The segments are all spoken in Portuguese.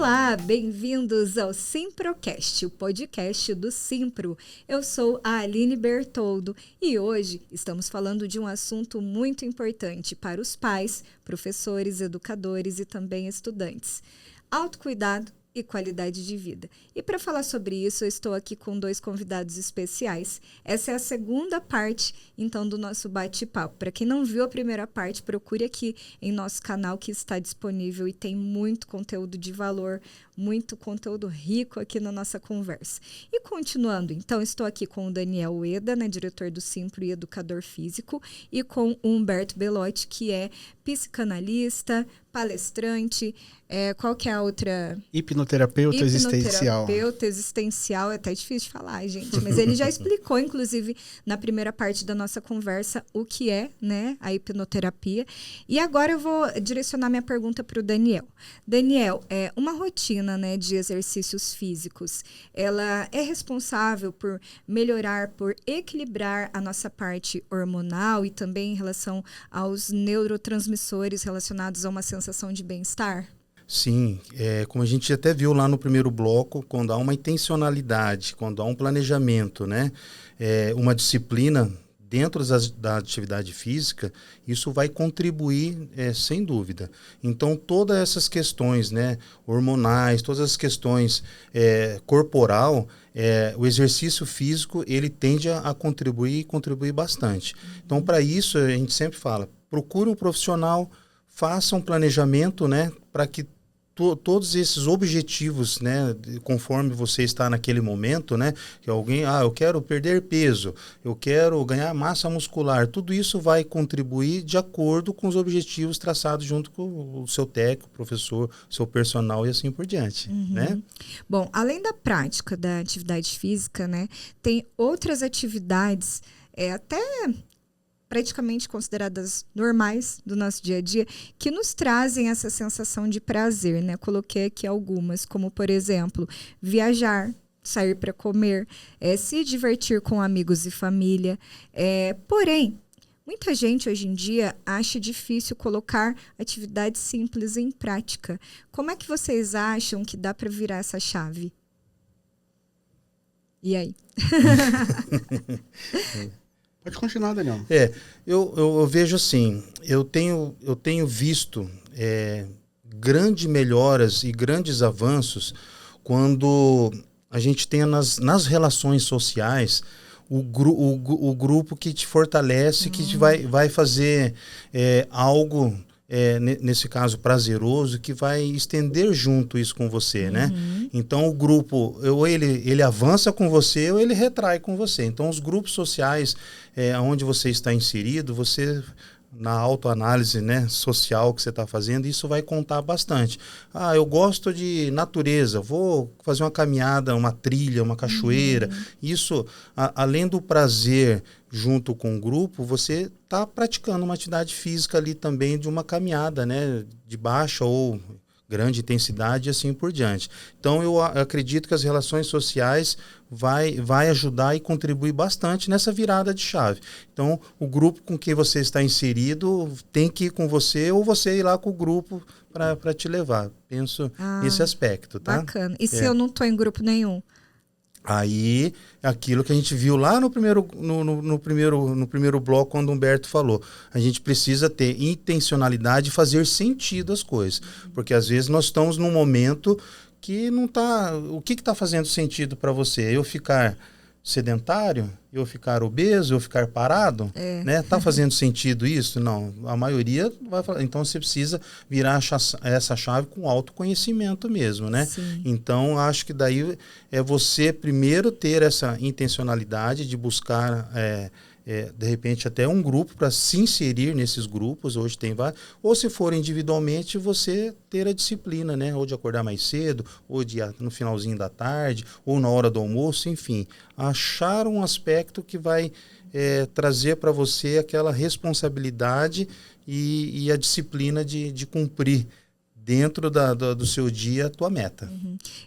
Olá, bem-vindos ao Simprocast, o podcast do Simpro. Eu sou a Aline Bertoldo e hoje estamos falando de um assunto muito importante para os pais, professores, educadores e também estudantes: autocuidado e qualidade de vida. E para falar sobre isso, eu estou aqui com dois convidados especiais. Essa é a segunda parte, então, do nosso bate-papo. Para quem não viu a primeira parte, procure aqui em nosso canal, que está disponível e tem muito conteúdo de valor, muito conteúdo rico aqui na nossa conversa. E continuando, então, estou aqui com o Daniel Ueda, né, diretor do Simpro e educador físico, e com o Humberto Belotti, que é psicanalista, palestrante, qual que é a outra? Hipnoterapeuta existencial. Hipnoterapeuta existencial, é até difícil de falar, gente, mas ele já explicou, inclusive, na primeira parte da nossa conversa, o que é, né, a hipnoterapia. E agora eu vou direcionar minha pergunta para o Daniel. Daniel, uma rotina, né, de exercícios físicos, ela é responsável por melhorar, por equilibrar a nossa parte hormonal e também em relação aos neurotransmissores relacionados a uma sensação de bem-estar? Sim, como a gente até viu lá no primeiro bloco, quando há uma intencionalidade, quando há um planejamento, né, uma disciplina dentro da atividade física, isso vai contribuir, sem dúvida. Então, todas essas questões, né, hormonais, todas as questões corporal, o exercício físico, ele tende a contribuir bastante. Então, para isso, a gente sempre fala, procure um profissional, faça um planejamento, né, para que todos esses objetivos, né, conforme você está naquele momento, né, que alguém, eu quero perder peso, eu quero ganhar massa muscular, tudo isso vai contribuir de acordo com os objetivos traçados junto com o seu técnico, professor, seu personal e assim por diante, né? Bom, além da prática da atividade física, né, tem outras atividades, até praticamente consideradas normais do nosso dia a dia, que nos trazem essa sensação de prazer, né? Coloquei aqui algumas, como, por exemplo, viajar, sair para comer, se divertir com amigos e família. Porém, muita gente hoje em dia acha difícil colocar atividades simples em prática. Como é que vocês acham que dá para virar essa chave? E aí? Pode continuar, Daniel. Eu vejo assim, eu tenho visto grandes melhoras e grandes avanços quando a gente tem nas relações sociais o grupo que te fortalece, que te vai fazer algo, nesse caso prazeroso, que vai estender junto isso com você, né? Então o grupo, ou ele avança com você ou ele retrai com você. Então os grupos sociais onde você está inserido, você, na autoanálise, né, social que você está fazendo, isso vai contar bastante. Eu gosto de natureza, vou fazer uma caminhada, uma trilha, uma cachoeira. Isso, além do prazer junto com o grupo, você está praticando uma atividade física ali também, de uma caminhada, né, de baixa ou grande intensidade e assim por diante. Então eu acredito que as relações sociais vai ajudar e contribuir bastante nessa virada de chave. Então o grupo com que você está inserido tem que ir com você, ou você ir lá com o grupo para te levar. Penso nesse aspecto, tá? Bacana. E se eu não estou em grupo nenhum? Aí, aquilo que a gente viu lá no primeiro bloco, quando o Humberto falou, a gente precisa ter intencionalidade e fazer sentido as coisas. Porque às vezes nós estamos num momento que não está... O que está fazendo sentido para você? Eu ficar sedentário? Eu ficar obeso? Eu ficar parado? Né? Tá fazendo sentido isso? Não. A maioria vai falar. Então você precisa virar essa chave com autoconhecimento mesmo, né? Sim. Então acho que daí é você primeiro ter essa intencionalidade de buscar de repente até um grupo para se inserir nesses grupos. Hoje tem vários. Ou se for individualmente, você ter a disciplina, né? Ou de acordar mais cedo, ou de no finalzinho da tarde, ou na hora do almoço, enfim. Achar um aspecto que vai trazer para você aquela responsabilidade e a disciplina de cumprir dentro do seu dia a tua meta.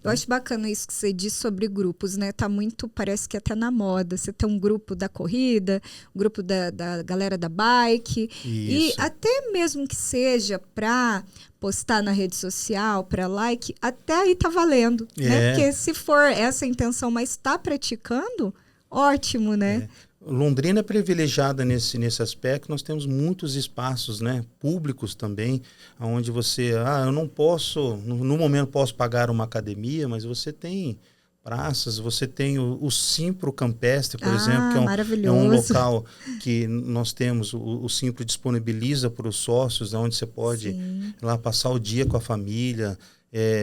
Eu acho bacana isso que você diz sobre grupos, né? Tá muito, parece que até na moda. Você tem um grupo da corrida, um grupo da galera da bike. Isso. E até mesmo que seja para postar na rede social, para like, até aí tá valendo, né? Porque se for essa a intenção, mas tá praticando, ótimo, né? Londrina é privilegiada nesse aspecto. Nós temos muitos espaços, né, públicos também, onde você, eu não posso, no momento posso pagar uma academia, mas você tem praças, você tem o Simpro Campestre, por exemplo, que é um local que nós temos, o Simpro disponibiliza para os sócios, onde você pode ir lá passar o dia com a família.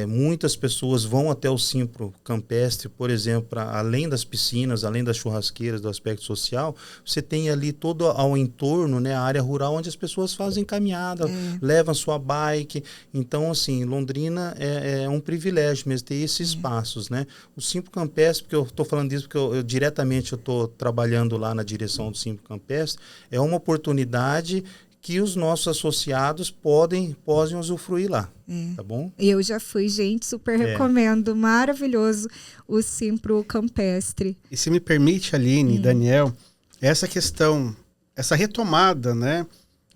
Muitas pessoas vão até o Simpro Campestre, por exemplo, além das piscinas, além das churrasqueiras, do aspecto social, você tem ali todo ao entorno, né, a área rural, onde as pessoas fazem caminhada, levam sua bike. Então, assim, Londrina é um privilégio mesmo ter esses espaços, né? O Simpro Campestre, porque eu estou falando disso porque eu diretamente estou trabalhando lá na direção do Simpro Campestre, é uma oportunidade que os nossos associados podem usufruir lá, tá bom? Eu já fui, gente, super recomendo, maravilhoso o Simpro Campestre. E se me permite, Aline, Daniel, essa questão, essa retomada, né,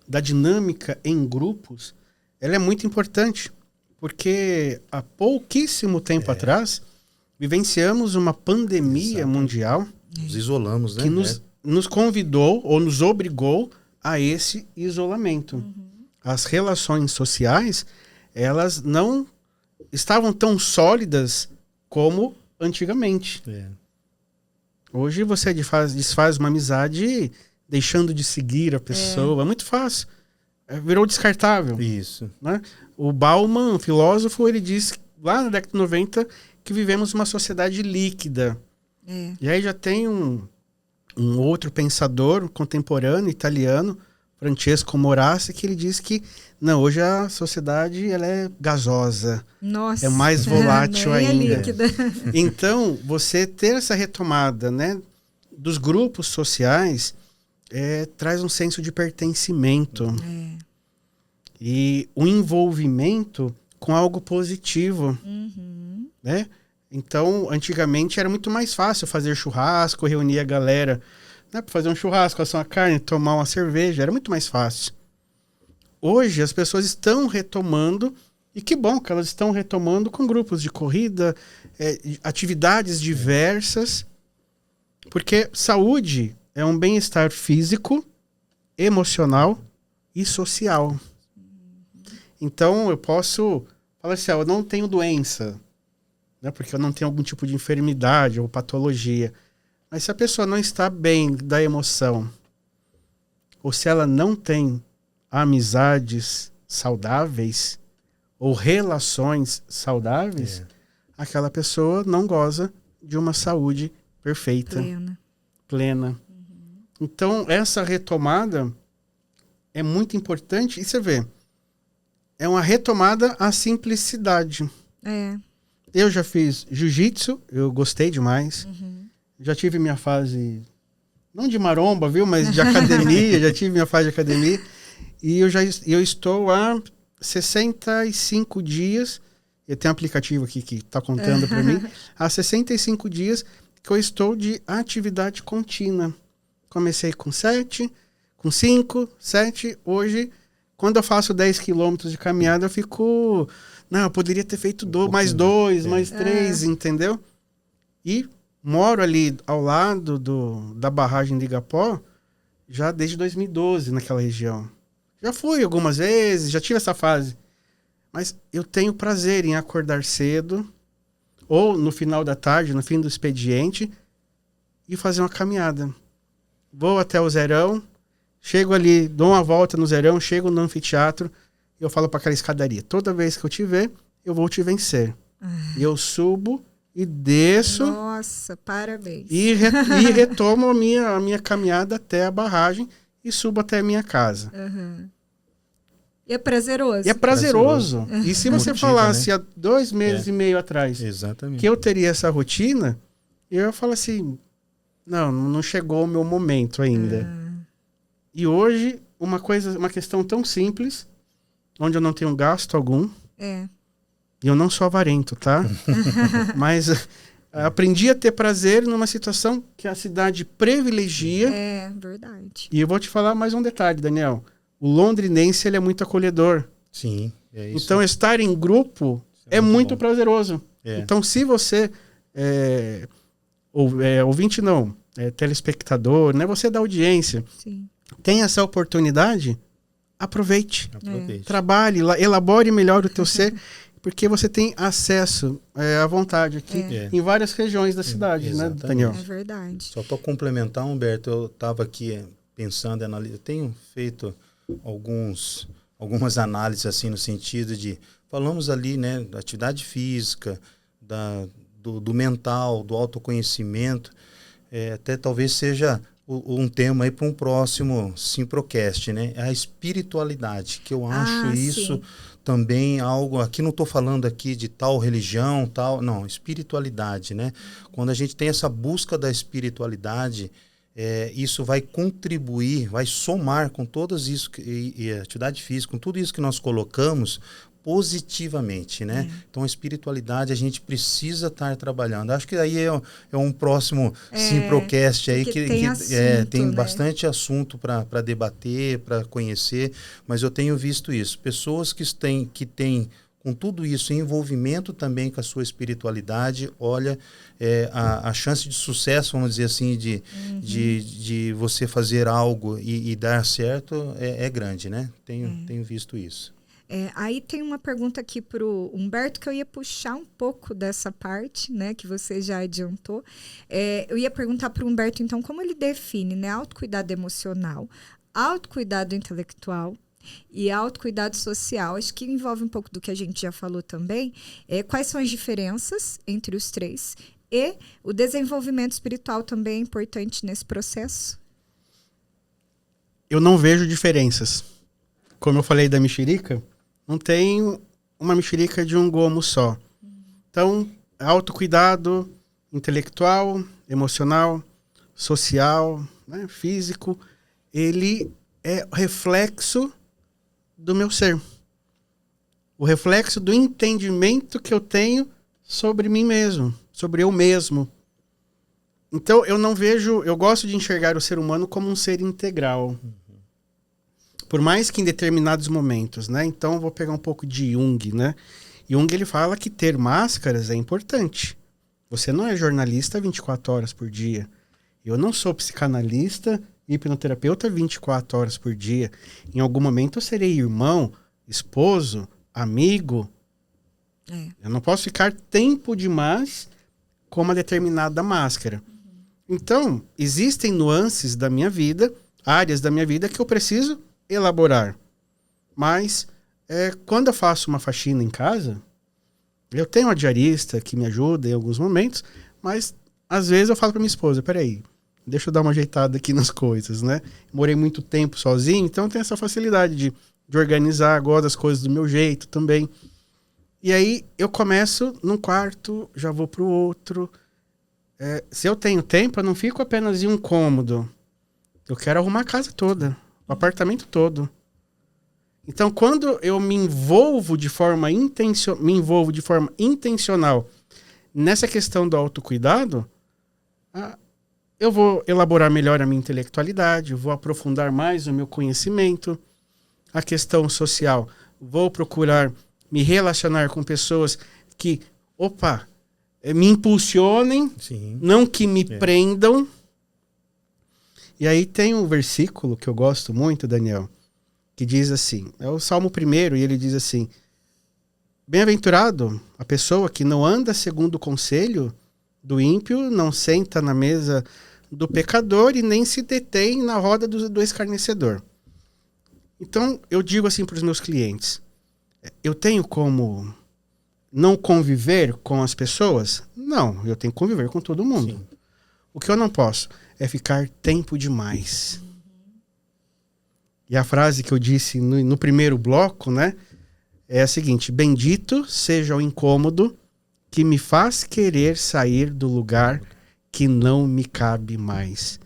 da dinâmica em grupos, ela é muito importante, porque há pouquíssimo tempo atrás, vivenciamos uma pandemia mundial. Nos isolamos, né? Que nos convidou ou nos obrigou a esse isolamento. As relações sociais, elas não estavam tão sólidas como antigamente. Hoje você desfaz uma amizade deixando de seguir a pessoa. É muito fácil. Virou descartável. Isso. Né? O Bauman, filósofo, ele diz lá na década de 90 que vivemos uma sociedade líquida. E aí já tem um outro pensador contemporâneo italiano, Francesco Morassi, que ele diz que não, hoje a sociedade ela é gasosa. Nossa, é mais volátil ainda. É líquida. Então, você ter essa retomada, né, dos grupos sociais traz um senso de pertencimento. E o envolvimento com algo positivo. Né? Então, antigamente era muito mais fácil fazer churrasco, reunir a galera, né, para fazer um churrasco, assar uma carne, tomar uma cerveja, era muito mais fácil. Hoje as pessoas estão retomando, e que bom que elas estão retomando com grupos de corrida, atividades diversas, porque saúde é um bem-estar físico, emocional e social. Então eu posso falar assim, eu não tenho doença, né, porque eu não tenho algum tipo de enfermidade ou patologia. Mas se a pessoa não está bem da emoção, ou se ela não tem amizades saudáveis, ou relações saudáveis, aquela pessoa não goza de uma saúde perfeita, plena. Então, essa retomada é muito importante. E você vê, é uma retomada à simplicidade. Eu já fiz jiu-jitsu, eu gostei demais. Já tive minha fase, não de maromba, viu? Mas de academia, já tive minha fase de academia. E eu estou há 65 dias, eu tenho um aplicativo aqui que está contando para mim, há 65 dias que eu estou de atividade contínua. Comecei com 7, com 5, 7, hoje, quando eu faço 10 quilômetros de caminhada, eu fico... Não, eu poderia ter feito mais 2, mais 3, entendeu? E moro ali ao lado da barragem de Igapó já desde 2012, naquela região. Já fui algumas vezes, já tive essa fase. Mas eu tenho prazer em acordar cedo, ou no final da tarde, no fim do expediente, e fazer uma caminhada. Vou até o Zerão, chego ali, dou uma volta no Zerão, chego no anfiteatro, e eu falo para aquela escadaria, toda vez que eu te ver, eu vou te vencer. E eu subo e desço. Nossa, parabéns. E retomo a minha caminhada até a barragem e subo até a minha casa. E é prazeroso. E é prazeroso. E se você falasse, né, há 2 meses e meio atrás, que eu teria essa rotina, eu ia falar assim, não chegou o meu momento ainda. E hoje, uma questão tão simples, onde eu não tenho gasto algum, E eu não sou avarento, tá? Mas aprendi a ter prazer numa situação que a cidade privilegia. É verdade. E eu vou te falar mais um detalhe, Daniel. O londrinense, ele é muito acolhedor. Sim, é isso. Então, estar em grupo é muito prazeroso. Então, se você... ouvinte não, telespectador, né? Você da audiência. Sim. Tem essa oportunidade, aproveite. Trabalhe, elabore melhor o teu ser, porque você tem acesso à vontade aqui em várias regiões da cidade, né, Daniel? É verdade. Só para complementar, Humberto, eu estava aqui pensando, eu tenho feito algumas análises assim no sentido de, falamos ali, né, da atividade física, do mental, do autoconhecimento, até talvez seja um tema aí para um próximo Simprocast, né? A espiritualidade, que eu acho isso sim. Também algo, aqui não estou falando aqui de tal religião, tal, não, espiritualidade, né? Quando a gente tem essa busca da espiritualidade, isso vai contribuir, vai somar com todas isso, e atividade física, com tudo isso que nós colocamos, positivamente, né? Então a espiritualidade a gente precisa estar trabalhando. Acho que aí é um próximo Simprocast aí que tem né? Bastante assunto para debater, para conhecer, mas eu tenho visto isso. Pessoas que têm com tudo isso, envolvimento também com a sua espiritualidade, olha, a chance de sucesso, vamos dizer assim, de você fazer algo e dar certo é grande, né? Tenho visto isso. Aí tem uma pergunta aqui para o Humberto, que eu ia puxar um pouco dessa parte, né, que você já adiantou. Eu ia perguntar para o Humberto, então, como ele define, né, autocuidado emocional, autocuidado intelectual e autocuidado social. Acho que envolve um pouco do que a gente já falou também. Quais são as diferenças entre os três? E o desenvolvimento espiritual também é importante nesse processo? Eu não vejo diferenças. Como eu falei da mexerica, não tem uma mexerica de um gomo só. Então, autocuidado intelectual, emocional, social, né, físico, ele é reflexo do meu ser. O reflexo do entendimento que eu tenho sobre mim mesmo, sobre eu mesmo. Então, eu gosto de enxergar o ser humano como um ser integral. Por mais que em determinados momentos, né? Então, eu vou pegar um pouco de Jung, né? Jung, ele fala que ter máscaras é importante. Você não é jornalista 24 horas por dia. Eu não sou psicanalista e hipnoterapeuta 24 horas por dia. Em algum momento eu serei irmão, esposo, amigo. Eu não posso ficar tempo demais com uma determinada máscara. Então, existem nuances da minha vida, áreas da minha vida que eu preciso elaborar. Mas, quando eu faço uma faxina em casa, eu tenho uma diarista que me ajuda em alguns momentos, mas às vezes eu falo para minha esposa, peraí, deixa eu dar uma ajeitada aqui nas coisas, né? Morei muito tempo sozinho, então eu tenho essa facilidade de organizar, gosto das coisas do meu jeito também. E aí eu começo num quarto, já vou pro outro. Se eu tenho tempo, eu não fico apenas em um cômodo. Eu quero arrumar a casa toda, o apartamento todo. Então, quando eu me envolvo de forma intencional nessa questão do autocuidado, eu vou elaborar melhor a minha intelectualidade, vou aprofundar mais o meu conhecimento, a questão social, vou procurar me relacionar com pessoas que, me impulsionem, sim, não que me prendam. E aí tem um versículo que eu gosto muito, Daniel, que diz assim, é o Salmo 1, e ele diz assim, bem-aventurado a pessoa que não anda segundo o conselho do ímpio, não senta na mesa do pecador e nem se detém na roda do escarnecedor. Então, eu digo assim para os meus clientes, eu tenho como não conviver com as pessoas? Não, eu tenho que conviver com todo mundo. Sim. O que eu não posso é ficar tempo demais. E a frase que eu disse no primeiro bloco, né, é a seguinte, bendito seja o incômodo que me faz querer sair do lugar que não me cabe mais.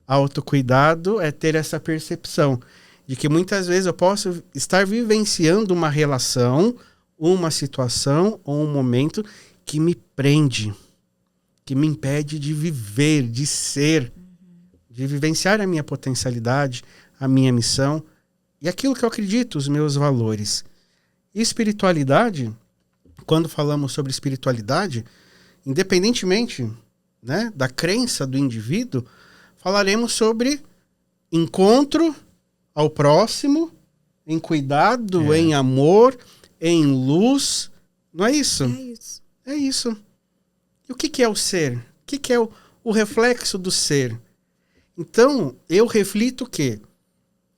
Autocuidado é ter essa percepção de que muitas vezes eu posso estar vivenciando uma relação uma situação ou um momento que me prende, que me impede de viver, de ser, de vivenciar a minha potencialidade, a minha missão e aquilo que eu acredito, os meus valores. E espiritualidade, quando falamos sobre espiritualidade, independentemente, né, da crença do indivíduo, falaremos sobre encontro ao próximo, em cuidado, em amor, em luz. Não é isso? É isso. É isso. E o que é o ser? O que é o reflexo do ser? Então, eu reflito o quê?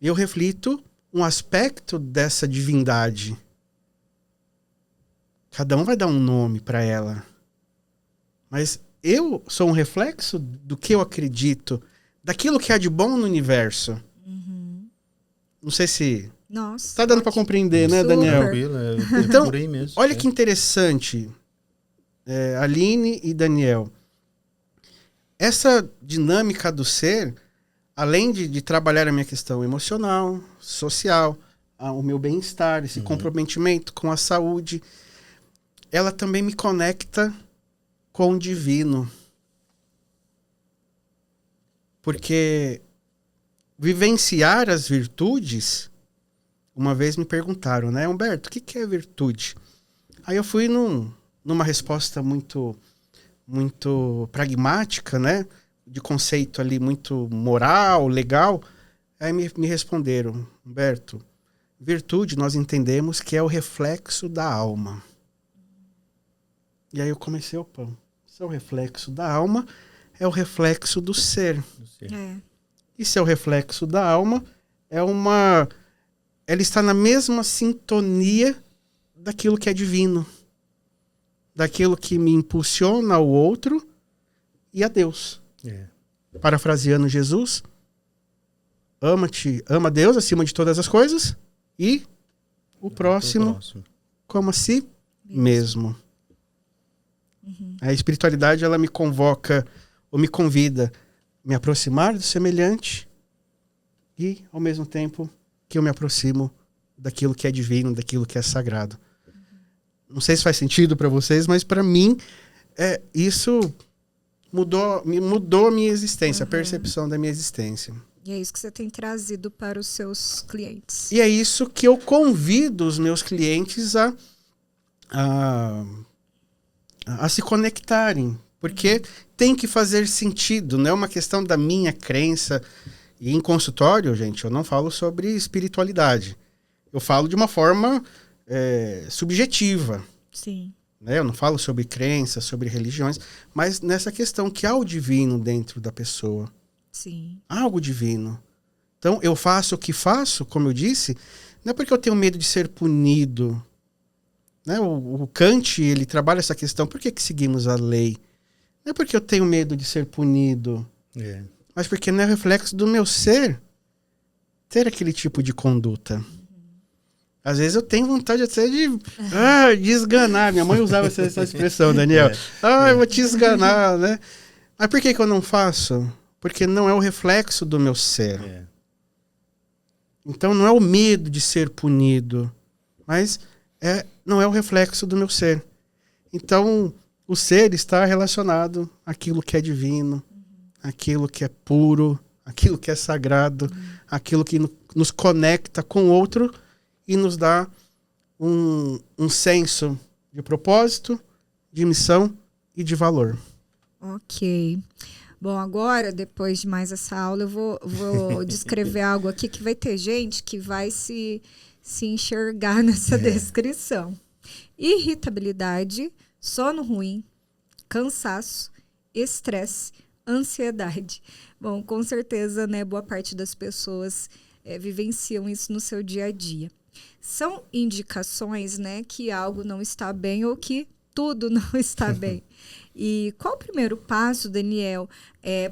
Eu reflito um aspecto dessa divindade. Cada um vai dar um nome para ela. Mas eu sou um reflexo do que eu acredito, daquilo que há de bom no universo. Não sei se... Nossa. Tá dando para compreender, né, Daniel? Então, mesmo. olha que interessante, Aline e Daniel. Essa dinâmica do ser, além de trabalhar a minha questão emocional, social, o meu bem-estar, esse comprometimento com a saúde, ela também me conecta com o divino. Porque vivenciar as virtudes, uma vez me perguntaram, né, Humberto, o que é virtude? Aí eu fui numa resposta muito pragmática, né, de conceito ali muito moral, legal. Aí me responderam, Humberto, virtude nós entendemos que é o reflexo da alma. E aí eu comecei, opa, se é o reflexo da alma, é o reflexo do ser. E se é o reflexo da alma, ela está na mesma sintonia daquilo que é divino. Daquilo que me impulsiona ao outro e a Deus. Parafraseando Jesus, ama Deus acima de todas as coisas e o próximo como a si mesmo. A espiritualidade, ela me convoca ou me convida a me aproximar do semelhante e, ao mesmo tempo, que eu me aproximo daquilo que é divino, daquilo que é sagrado. Não sei se faz sentido para vocês, mas para mim, isso mudou a minha existência, a percepção da minha existência. E é isso que você tem trazido para os seus clientes. E é isso que eu convido os meus clientes a se conectarem, porque tem que fazer sentido, não é uma questão da minha crença. E em consultório, gente, eu não falo sobre espiritualidade. Eu falo de uma forma subjetiva. Sim. Né? Eu não falo sobre crença, sobre religiões, mas nessa questão que há o divino dentro da pessoa. Sim. Há algo divino. Então, eu faço o que faço, como eu disse, não é porque eu tenho medo de ser punido. Né? O Kant, ele trabalha essa questão, por que seguimos a lei? Não é porque eu tenho medo de ser punido, mas porque não é reflexo do meu ser ter aquele tipo de conduta. Às vezes eu tenho vontade até de esganar. Minha mãe usava essa expressão, Daniel. Eu vou te esganar, né? Mas por que eu não faço? Porque não é o reflexo do meu ser. Então não é o medo de ser punido, mas não é o reflexo do meu ser. Então o ser está relacionado àquilo que é divino, àquilo que é puro, àquilo que é sagrado, àquilo que nos conecta com o outro e nos dá um senso de propósito, de missão e de valor. Ok. Bom, agora, depois de mais essa aula, eu vou descrever algo aqui que vai ter gente que vai se enxergar nessa descrição. Irritabilidade, sono ruim, cansaço, estresse, ansiedade. Bom, com certeza, né, boa parte das pessoas vivenciam isso no seu dia a dia. São indicações, né, que algo não está bem ou que tudo não está bem. E qual o primeiro passo, Daniel,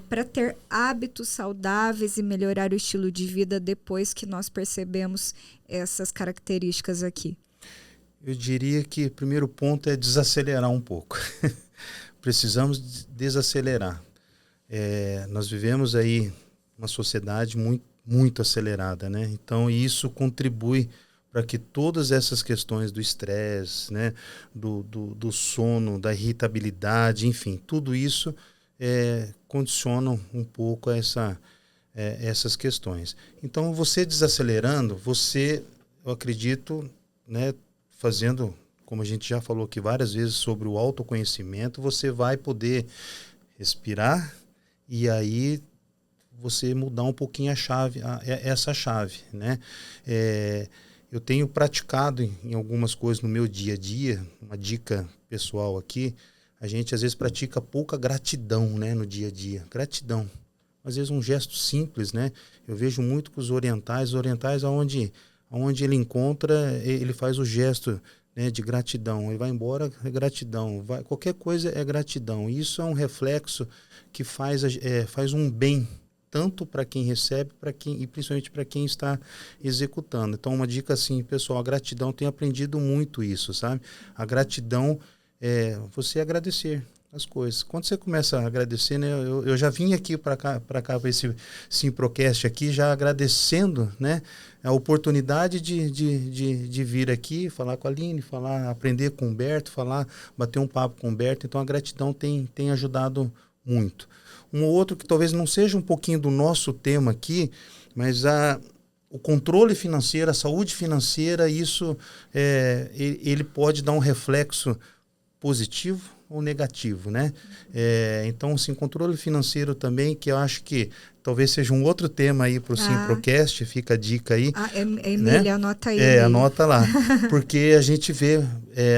para ter hábitos saudáveis e melhorar o estilo de vida depois que nós percebemos essas características aqui? Eu diria que o primeiro ponto é desacelerar um pouco. Precisamos desacelerar. Nós vivemos aí uma sociedade muito, muito acelerada, né? Então, isso contribui para que todas essas questões do estresse, né, do sono, da irritabilidade, enfim, tudo isso condicionam um pouco essas questões. Então, você desacelerando, eu acredito, né, fazendo, como a gente já falou aqui várias vezes sobre o autoconhecimento, você vai poder respirar e aí você mudar um pouquinho essa chave, né? Eu tenho praticado em algumas coisas no meu dia a dia, uma dica pessoal aqui, a gente às vezes pratica pouca gratidão, né, no dia a dia. Gratidão. Às vezes um gesto simples, né? Eu vejo muito com os orientais onde ele encontra, ele faz o gesto, né, de gratidão. Ele vai embora, é gratidão. Qualquer coisa é gratidão. E isso é um reflexo que faz um bem, tanto para quem recebe e principalmente para quem está executando. Então, uma dica assim, pessoal, a gratidão, tenho aprendido muito isso, sabe? A gratidão é você agradecer as coisas. Quando você começa a agradecer, né, eu já vim aqui para cá para esse Simprocast aqui, já agradecendo, né, a oportunidade de vir aqui, falar com a Aline, aprender com o Humberto, bater um papo com o Humberto. Então, a gratidão tem ajudado muito. Um ou outro que talvez não seja um pouquinho do nosso tema aqui, mas o controle financeiro, a saúde financeira, isso ele pode dar um reflexo positivo ou negativo, né? Então, assim, controle financeiro também, que eu acho que talvez seja um outro tema aí para o Simprocast, fica a dica aí. Emília, né? Anota aí. Anota lá. Porque a gente vê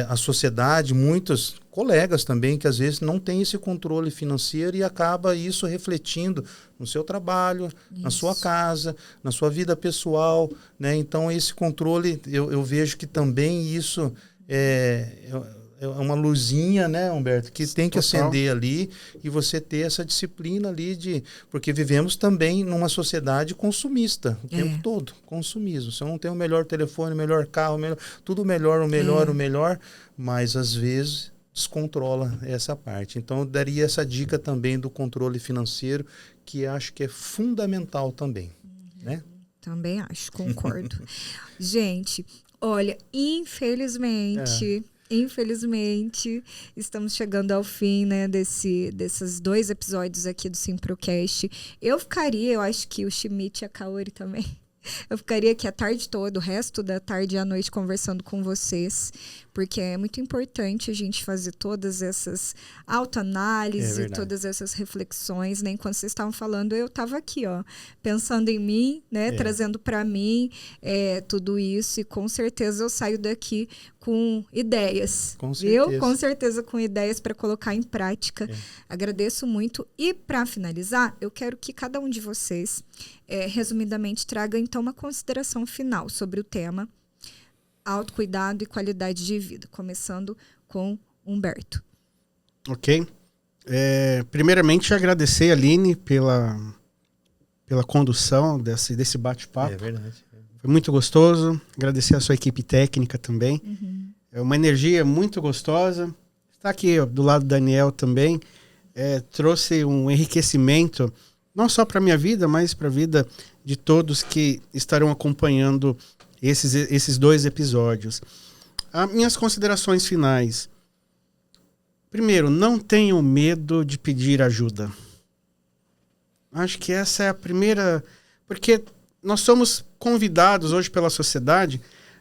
a sociedade, muitos colegas também, que às vezes não tem esse controle financeiro e acaba isso refletindo no seu trabalho, na sua casa, na sua vida pessoal, né? Então, esse controle, eu vejo que também isso é uma luzinha, né, Humberto, que tem que acender ali e você ter essa disciplina ali porque vivemos também numa sociedade consumista o tempo todo, consumismo. Você não tem o melhor telefone, o melhor carro, tudo melhor, o melhor, mas às vezes descontrola essa parte. Então eu daria essa dica também do controle financeiro, que acho que é fundamental também, né? Também acho, concordo. Gente, olha, infelizmente, estamos chegando ao fim, né, desses 2 episódios aqui do Simprocast. Eu acho que o Schmidt e a Kaori também. Eu ficaria aqui a tarde toda, o resto da tarde e à noite conversando com vocês, porque é muito importante a gente fazer todas essas autoanálises, todas essas reflexões, né? Enquanto vocês estavam falando, eu estava aqui, ó, pensando em mim, né? Trazendo para mim tudo isso, e com certeza eu saio daqui com ideias, viu? Com certeza com ideias para colocar em prática. Agradeço muito. E para finalizar, eu quero que cada um de vocês, resumidamente, traga então uma consideração final sobre o tema autocuidado e qualidade de vida, começando com Humberto. Ok. Primeiramente, agradecer a Aline pela condução desse bate-papo. É verdade. Foi muito gostoso. Agradecer a sua equipe técnica também. É uma energia muito gostosa. Está aqui, ó, do lado do Daniel também. Trouxe um enriquecimento, não só para a minha vida, mas para a vida de todos que estarão acompanhando esses 2 episódios. Minhas considerações finais. Primeiro, não tenham medo de pedir ajuda. Acho que essa é a primeira... Porque nós somos convidados hoje pela sociedade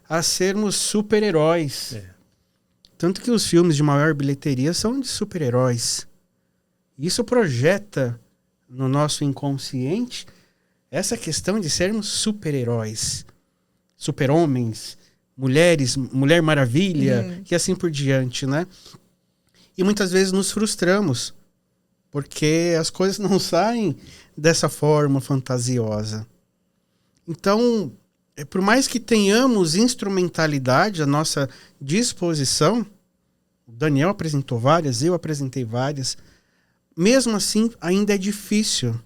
a sermos super-heróis. Tanto que os filmes de maior bilheteria são de super-heróis. Isso projeta no nosso inconsciente essa questão de sermos super-heróis. Super-homens, mulheres, Mulher Maravilha, e assim por diante, né? E muitas vezes nos frustramos, porque as coisas não saem dessa forma fantasiosa. Então, por mais que tenhamos instrumentalidade à nossa disposição, o Daniel apresentou várias, eu apresentei várias, mesmo assim ainda é difícil.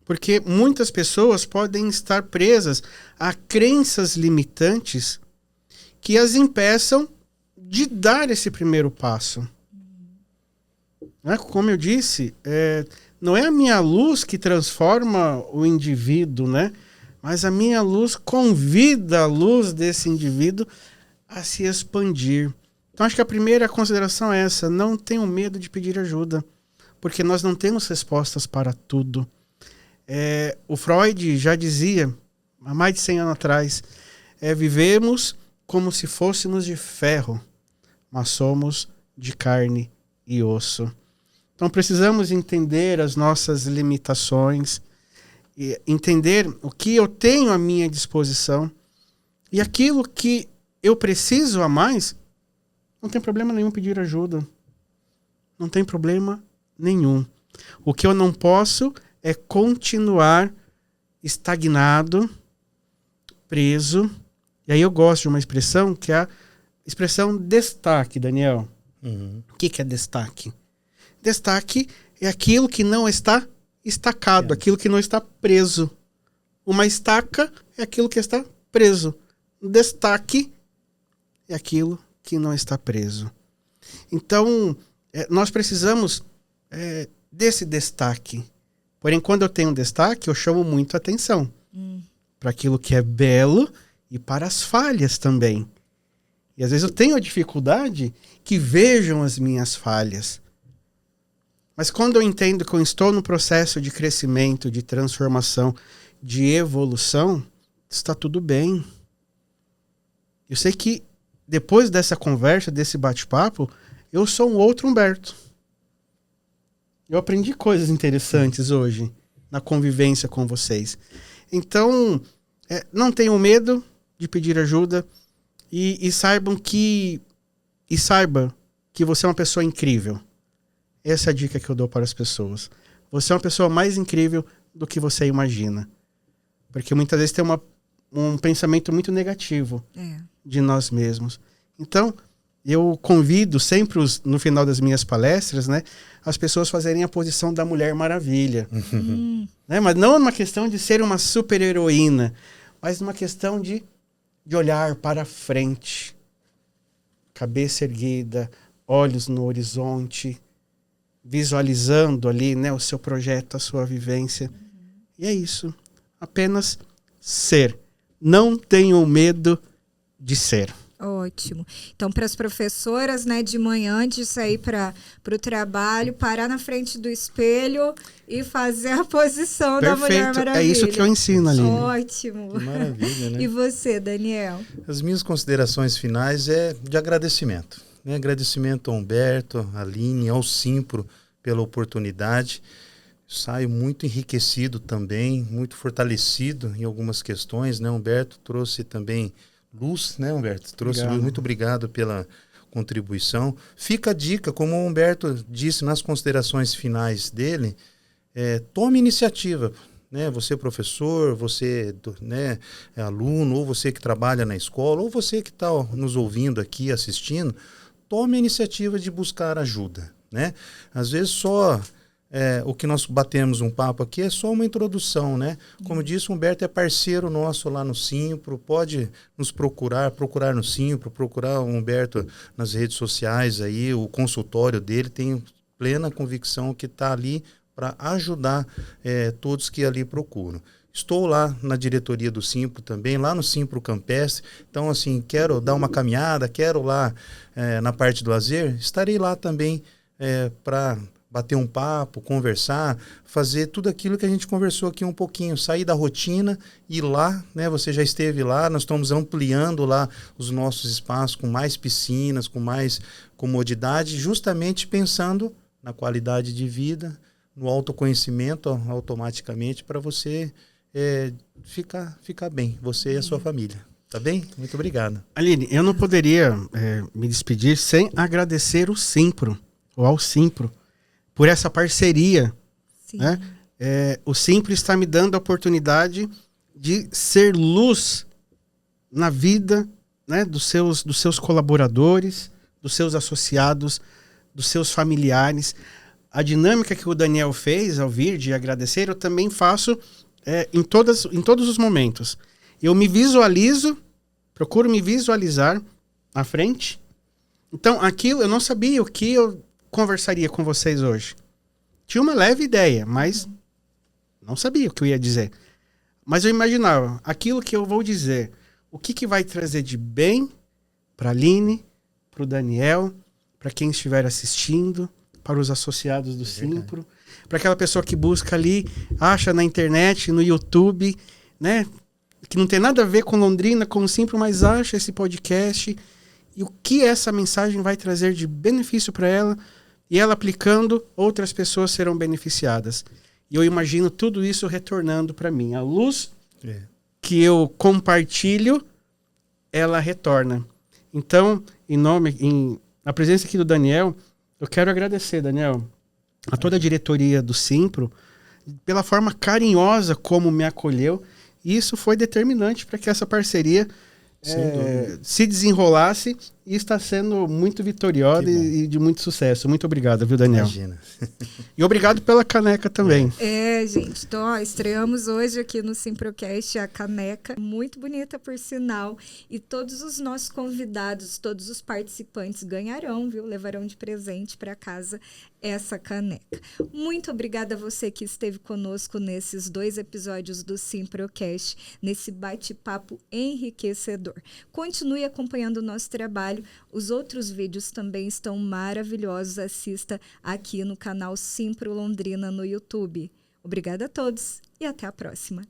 Porque muitas pessoas podem estar presas a crenças limitantes que as impeçam de dar esse primeiro passo. Como eu disse, não é a minha luz que transforma o indivíduo, né? mas a minha luz convida a luz desse indivíduo a se expandir. Então, acho que a primeira consideração é essa: não tenham medo de pedir ajuda, porque nós não temos respostas para tudo. O Freud já dizia, há mais de 100 anos atrás, vivemos como se fôssemos de ferro, mas somos de carne e osso. Então, precisamos entender as nossas limitações, e entender o que eu tenho à minha disposição, e aquilo que eu preciso a mais, não tem problema nenhum pedir ajuda. Não tem problema nenhum. O que eu não posso é continuar estagnado, preso. E aí eu gosto de uma expressão que é a expressão destaque, Daniel. O que é destaque? Destaque é aquilo que não está estacado, aquilo que não está preso. Uma estaca é aquilo que está preso. Destaque é aquilo que não está preso. Então, nós precisamos desse destaque. Porém, quando eu tenho um destaque, eu chamo muito atenção para aquilo que é belo e para as falhas também. E às vezes eu tenho a dificuldade que vejam as minhas falhas. Mas quando eu entendo que eu estou no processo de crescimento, de transformação, de evolução, está tudo bem. Eu sei que depois dessa conversa, desse bate-papo, eu sou um outro Humberto. Eu aprendi coisas interessantes hoje na convivência com vocês. Então, não tenham medo de pedir ajuda e saiba que você é uma pessoa incrível. Essa é a dica que eu dou para as pessoas. Você é uma pessoa mais incrível do que você imagina. Porque muitas vezes tem um pensamento muito negativo de nós mesmos. Então, eu convido sempre, no final das minhas palestras, né, as pessoas fazerem a posição da Mulher Maravilha. Né? Mas não numa questão de ser uma super-heroína, mas numa questão de olhar para frente. Cabeça erguida, olhos no horizonte, visualizando ali, né, o seu projeto, a sua vivência. E é isso. Apenas ser. Não tenham medo de ser. Ótimo. Então, para as professoras, né, de manhã, antes de sair para o trabalho, parar na frente do espelho e fazer a posição da Mulher Maravilha. É isso que eu ensino ali. Ótimo. Que maravilha, né? E você, Daniel? As minhas considerações finais é de agradecimento. Né? Agradecimento ao Humberto, à Aline, ao Simpro pela oportunidade. Saio muito enriquecido também, muito fortalecido em algumas questões, né? Humberto trouxe também luz, né, Humberto? Trouxe luz. Muito obrigado pela contribuição. Fica a dica, como o Humberto disse nas considerações finais dele, tome iniciativa. Né? Você professor, você, né, aluno, ou você que trabalha na escola, ou você que está nos ouvindo aqui, assistindo, tome a iniciativa de buscar ajuda. Né? Às vezes só... o que nós batemos um papo aqui é só uma introdução, né? Como disse, o Humberto é parceiro nosso lá no Simpro, pode nos procurar no Simpro, procurar o Humberto nas redes sociais aí, o consultório dele, tenho plena convicção que está ali para ajudar todos que ali procuram. Estou lá na diretoria do Simpro também, lá no Simpro Campestre, então assim, quero dar uma caminhada, quero lá na parte do lazer, estarei lá também para bater um papo, conversar, fazer tudo aquilo que a gente conversou aqui um pouquinho, sair da rotina e ir lá, né? Você já esteve lá, nós estamos ampliando lá os nossos espaços com mais piscinas, com mais comodidade, justamente pensando na qualidade de vida, no autoconhecimento automaticamente para você ficar bem, você e a sua família. Tá bem? Muito obrigado. Aline, eu não poderia me despedir sem agradecer o Simpro, ou ao Simpro, por essa parceria. Né? O Simpro está me dando a oportunidade de ser luz na vida, né, dos seus colaboradores, dos seus associados, dos seus familiares. A dinâmica que o Daniel fez ao vir de agradecer, eu também faço em todos os momentos. Eu me visualizo, procuro me visualizar à frente. Então, aquilo, eu não sabia o que eu conversaria com vocês hoje. Tinha uma leve ideia, mas não sabia o que eu ia dizer. Mas eu imaginava, aquilo que eu vou dizer, o que vai trazer de bem para a Aline, para o Daniel, para quem estiver assistindo, para os associados do Simpro, para aquela pessoa que busca ali, acha na internet, no YouTube, né, que não tem nada a ver com Londrina, com o Simpro, mas acha esse podcast e o que essa mensagem vai trazer de benefício para ela, e ela aplicando, outras pessoas serão beneficiadas. E eu imagino tudo isso retornando para mim. A luz que eu compartilho, ela retorna. Então, na presença aqui do Daniel, eu quero agradecer, Daniel, a toda a diretoria do Simpro, pela forma carinhosa como me acolheu. E isso foi determinante para que essa parceria se desenrolasse e está sendo muito vitoriosa e de muito sucesso. Muito obrigado, viu, Daniel? Imagina. E obrigado pela caneca também. Gente, então, estreamos hoje aqui no Simprocast a caneca, muito bonita por sinal, e todos os nossos convidados, todos os participantes ganharão, viu? Levarão de presente para casa essa caneca. Muito obrigada a você que esteve conosco nesses 2 episódios do Simprocast, nesse bate-papo enriquecedor. Continue acompanhando o nosso trabalho. Os outros vídeos também estão maravilhosos. Assista aqui no canal Simpro Londrina no YouTube. Obrigada a todos e até a próxima.